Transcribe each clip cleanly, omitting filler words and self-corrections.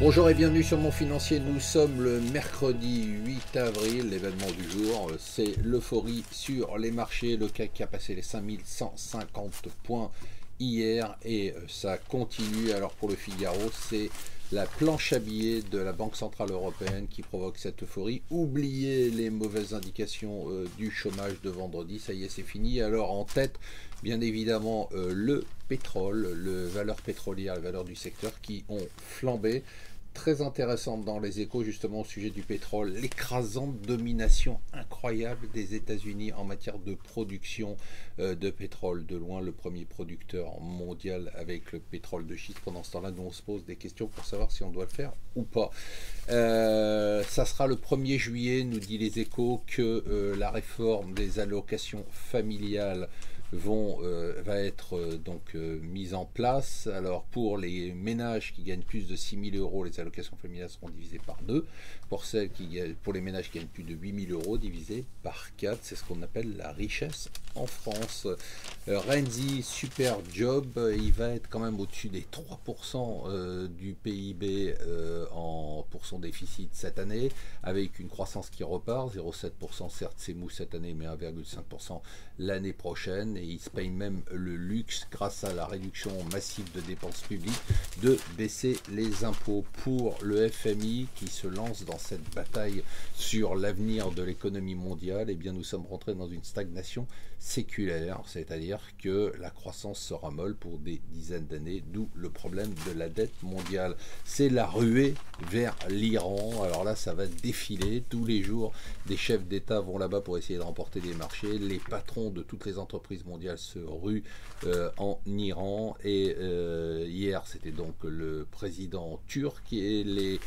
Bonjour et bienvenue sur Mon Financier. Nous sommes le mercredi 8 avril. L'événement du jour, c'est l'euphorie sur les marchés. Le CAC qui a passé les 5150 points hier et ça continue. Alors pour le Figaro, c'est la planche à billets de la Banque Centrale Européenne qui provoque cette euphorie. Oubliez les mauvaises indications du chômage de vendredi, ça y est, c'est fini. Alors en tête, bien évidemment, le pétrole, les valeurs pétrolières, les valeurs du secteur qui ont flambé. Très intéressante dans les échos justement au sujet du pétrole, l'écrasante domination incroyable des États-Unis en matière de production de pétrole, de loin le premier producteur mondial avec le pétrole de schiste. Pendant ce temps-là, nous on se pose des questions pour savoir si on doit le faire ou pas. Ça sera le 1er juillet, nous dit les échos, que la réforme des allocations familiales va être mise en place. Alors pour les ménages qui gagnent plus de 6 000 euros, les allocations familiales seront divisées par 2. Pour les ménages qui gagnent plus de 8 000 euros, divisées par 4. C'est ce qu'on appelle la richesse en France. Renzi, super job, il va être quand même au-dessus des 3% du PIB pour son déficit cette année, avec une croissance qui repart, 0,7%, certes c'est mou cette année, mais 1,5% l'année prochaine. Et il se paye même le luxe, grâce à la réduction massive de dépenses publiques, de baisser les impôts. Pour le FMI qui se lance dans cette bataille sur l'avenir de l'économie mondiale, eh bien nous sommes rentrés dans une stagnation séculaire, c'est-à-dire que la croissance sera molle pour des dizaines d'années, d'où le problème de la dette mondiale. C'est la ruée vers l'Iran. Alors là, ça va défiler tous les jours. Des chefs d'État vont là-bas pour essayer de remporter des marchés. Les patrons de toutes les entreprises mondiales se ruent en Iran. Et hier, c'était donc le président turc et les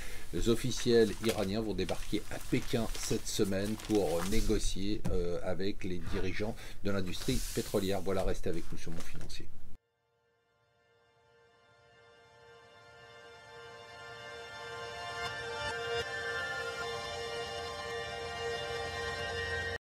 officiels iraniens vont débarquer à Pékin cette semaine pour négocier avec les dirigeants de l'industrie pétrolière. Voilà, restez avec nous sur Mon Financier.